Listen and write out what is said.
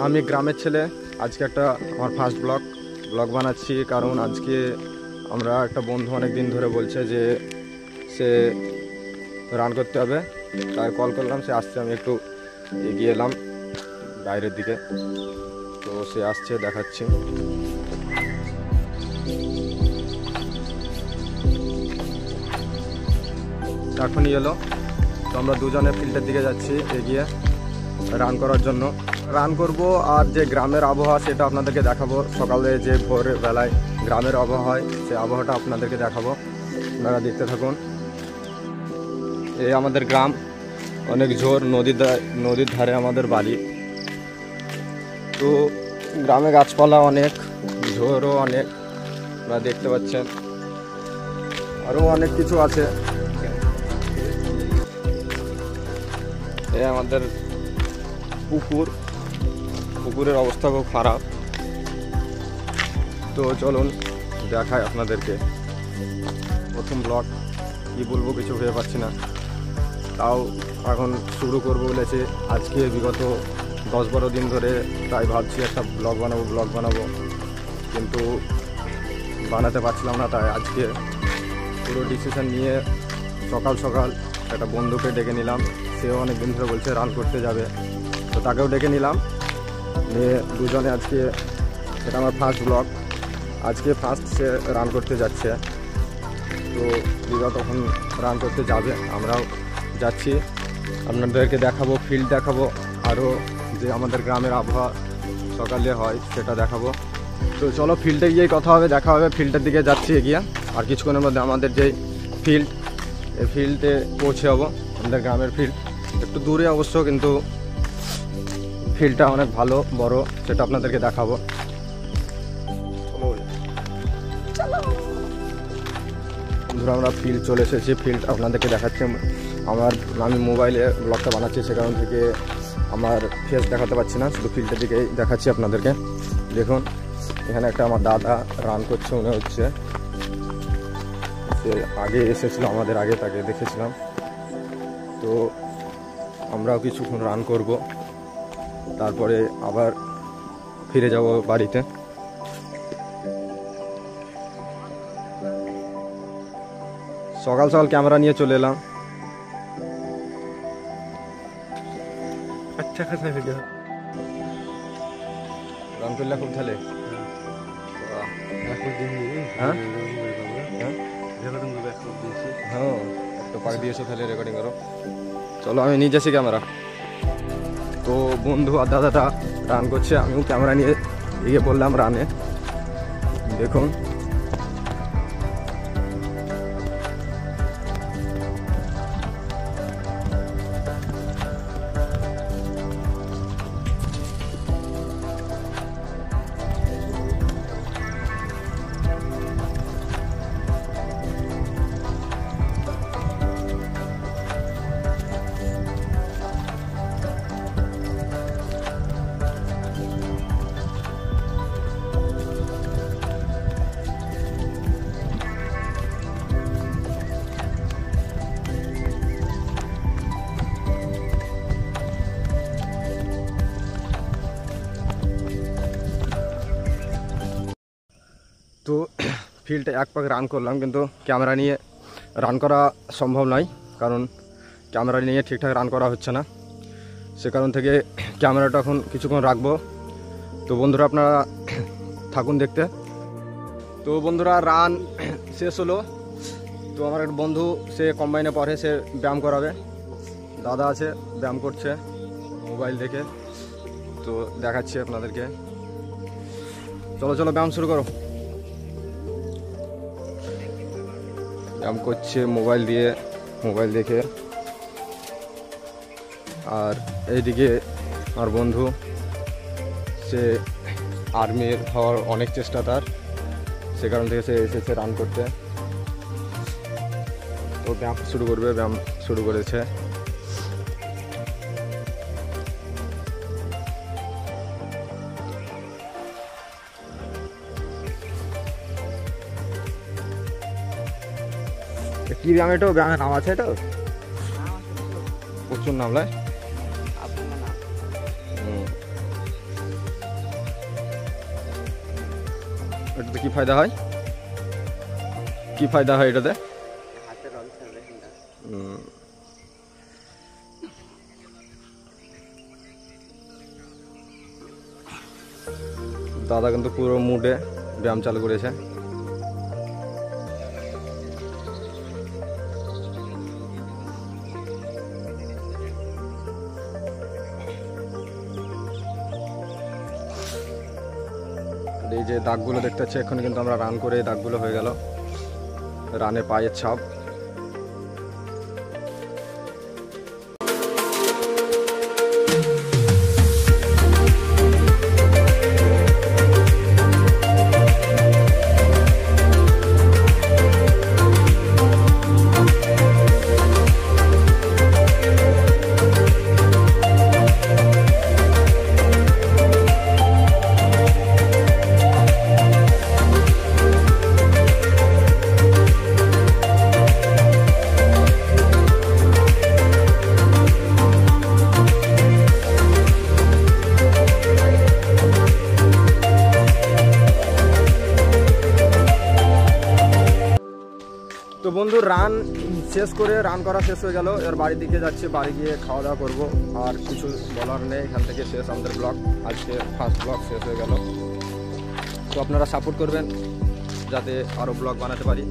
আমি গ্রামের ছেলে, আজকে একটা আমার ফার্স্ট ব্লগ বানাচ্ছি, কারণ আজকে আমরা একটা বন্ধু অনেক দিন ধরে বলছে যে সে রান করতে হবে, তাই কল করলাম। সে আসছে, আমি একটু এগিয়ে এলাম বাইরের দিকে, তো সে আসছে, দেখাচ্ছি। এখনই এলো, তো আমরা দুজনে ফিল্ডের দিকে যাচ্ছি এগিয়ে রান করার জন্য। রান করব, আর যে গ্রামের আবহাওয়া সেটা আপনাদেরকে দেখাবো। সকালে যে ভোরের বেলায় গ্রামের আবহাওয়া হয়, সেই আবহাওয়াটা আপনাদেরকে দেখাবো, আপনারা দেখতে থাকুন। এই আমাদের গ্রাম, অনেক ঝোর, নদীর ধারে আমাদের বাড়ি। তো গ্রামে গাছপালা অনেক, ঝোরও অনেক, আপনারা দেখতে পাচ্ছেন। আরও অনেক কিছু আছে। এই আমাদের পুকুরের অবস্থা খুব খারাপ। তো চলুন দেখাই আপনাদেরকে। প্রথম ব্লগ, কি বলবো কিছু ভেবে পাচ্ছি না, তাও এখন শুরু করবো বলেছে। আজকে বিগত 10-12 দিন ধরে তাই ভাবছি একটা ব্লগ বানাবো, কিন্তু বানাতে পারছিলাম না। তাই আজকে পুরো ডিসিশন নিয়ে সকাল একটা বন্ধুকে ডেকে নিলাম। সেও অনেক দিন ধরে বলছে রান করতে যাবে, তো তাকেও ডেকে নিলাম। নিয়ে দুজনে আজকে, এটা আমার ফার্স্ট ব্লগ, আজকে ফার্স্ট সে রান করতে যাচ্ছে। তো দিদা তখন রান করতে যাবে, আমরাও যাচ্ছি, আপনাদেরকে দেখাবো, ফিল্ড দেখাবো, আরও যে আমাদের গ্রামের আবহাওয়া সকালে হয় সেটা দেখাবো। তো চলো ফিল্ডে গিয়েই কথা হবে, দেখা হবে। ফিল্ডের দিকে যাচ্ছি এগিয়ে, আর কিছুক্ষণের মধ্যে আমাদের যে ফিল্ড, এই ফিল্ডে পৌঁছে যাবো। আমাদের গ্রামের ফিল্ড একটু দূরে অবশ্য, কিন্তু ফিল্ডটা অনেক ভালো বড়, সেটা আপনাদেরকে দেখাবো। বন্ধুরা, আমরা ফিল্ড চলে এসেছি, ফিল্ড আপনাদেরকে দেখাচ্ছি। আমি মোবাইলে ব্লগটা বানাচ্ছি, সে কারণ থেকে আমার ফেস দেখাতে পারছি না, শুধু ফিল্ডের দিকেই দেখাচ্ছি আপনাদেরকে। দেখুন, এখানে একটা আমার দাদা রান করছে মনে হচ্ছে। সে আগে এসেছিল আমাদের আগে, তাকে দেখেছিলাম। তো আমরাও কিছুক্ষণ রান করব, তারপরে আবার ফিরে যাব বাড়িতে। সকাল ক্যামেরা নিয়ে চলে এলাম। अच्छा खासा वीडियो রান করলে খুব ঢালে। হ্যাঁ একটু পাক দিয়েছো, তাহলে রেকর্ডিং করো। চলো আমি নিয়ে যাচ্ছি ক্যামেরা। তো বন্ধু আর দাদাটা রান করছে, আমিও ক্যামেরা নিয়ে এগিয়ে পড়লাম রানে। দেখুন, তো ফিল্ডে এক পাক রান করলাম, কিন্তু ক্যামেরা নিয়ে রান করা সম্ভব নয়, কারণ ক্যামেরা নিয়ে ঠিকঠাক রান করা হচ্ছে না। সে কারণ থেকে ক্যামেরাটা এখন কিছুক্ষণ রাখবো। তো বন্ধুরা, আপনারা থাকুন দেখতে। তো বন্ধুরা, রান শেষ হলো। তো আমার একটা বন্ধু, সে কম্বাইনে পড়ে, সে ব্যায়াম করাবে। দাদা আছে, ব্যায়াম করছে মোবাইল দেখে, তো দেখাচ্ছি আপনাদেরকে। চলো ব্যায়াম শুরু করো। ব্যায়াম করছে মোবাইল দেখে। আর এইদিকে আমার বন্ধু, সে আর্মির হওয়ার অনেক চেষ্টা তার, সে কারণ থেকে সে এসেছে রান করতে। তো ব্যায়াম শুরু করেছে। কি ব্যায়াম? এটাও ব্যায়ামের নাম আছে? এটাও প্রচুর নাম লয়। এটাতে কি ফায়দা হয়, কি ফায়দা হয় এটাতে? দাদা কিন্তু পুরো মুডে ব্যায়াম চালু করেছে। এই যে দাগগুলো দেখতে পাচ্ছি, এক্ষুনি কিন্তু আমরা রান করে দাগগুলো হয়ে গেল, রানে পায়ের ছাপ। তো বন্ধু রান শেষ করে, রান করা শেষ হয়ে গেল, এর বাড়ির দিকে যাচ্ছি, বাড়ি গিয়ে খাওয়া দাওয়া করবো। আর কিছু বলার নেই, এখান থেকে শেষ আমাদের ব্লগ, আজকে ফার্স্ট ব্লগ শেষ হয়ে গেল। তো আপনারা সাপোর্ট করবেন যাতে আরও ব্লগ বানাতে পারি।